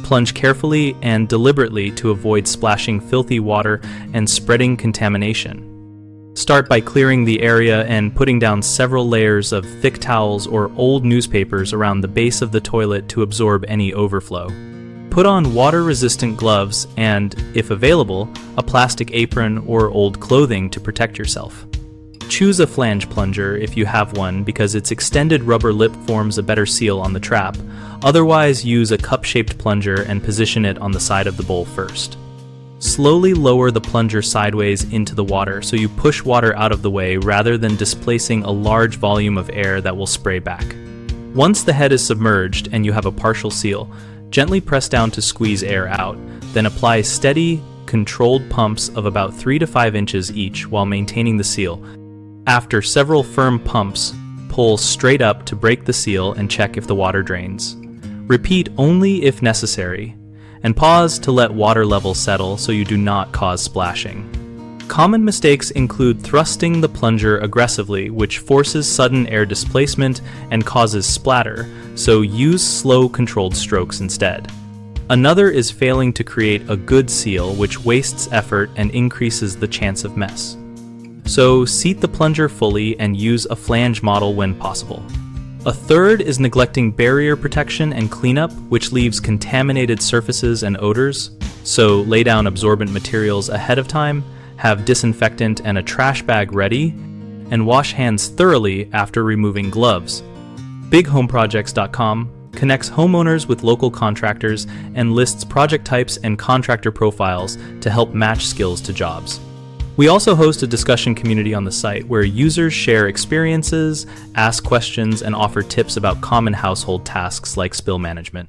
Plunge carefully and deliberately to avoid splashing filthy water and spreading contamination. Start by clearing the area and putting down several layers of thick towels or old newspapers around the base of the toilet to absorb any overflow. Put on water-resistant gloves and, if available, a plastic apron or old clothing to protect yourself. Choose a flange plunger if you have one because its extended rubber lip forms a better seal on the trap. Otherwise, use a cup-shaped plunger and position it on the side of the bowl first. Slowly lower the plunger sideways into the water so you push water out of the way rather than displacing a large volume of air that will spray back. Once the head is submerged and you have a partial seal, gently press down to squeeze air out, then apply steady, controlled pumps of about 3 to 5 inches each while maintaining the seal. After several firm pumps, pull straight up to break the seal and check if the water drains. Repeat only if necessary, and pause to let water levels settle so you do not cause splashing. Common mistakes include thrusting the plunger aggressively, which forces sudden air displacement and causes splatter, so use slow, controlled strokes instead. Another is failing to create a good seal, which wastes effort and increases the chance of mess. So seat the plunger fully and use a flange model when possible. A third is neglecting barrier protection and cleanup, which leaves contaminated surfaces and odors. So lay down absorbent materials ahead of time, have disinfectant and a trash bag ready, and wash hands thoroughly after removing gloves. BigHomeProjects.com connects homeowners with local contractors and lists project types and contractor profiles to help match skills to jobs. We also host a discussion community on the site where users share experiences, ask questions, and offer tips about common household tasks like spill management.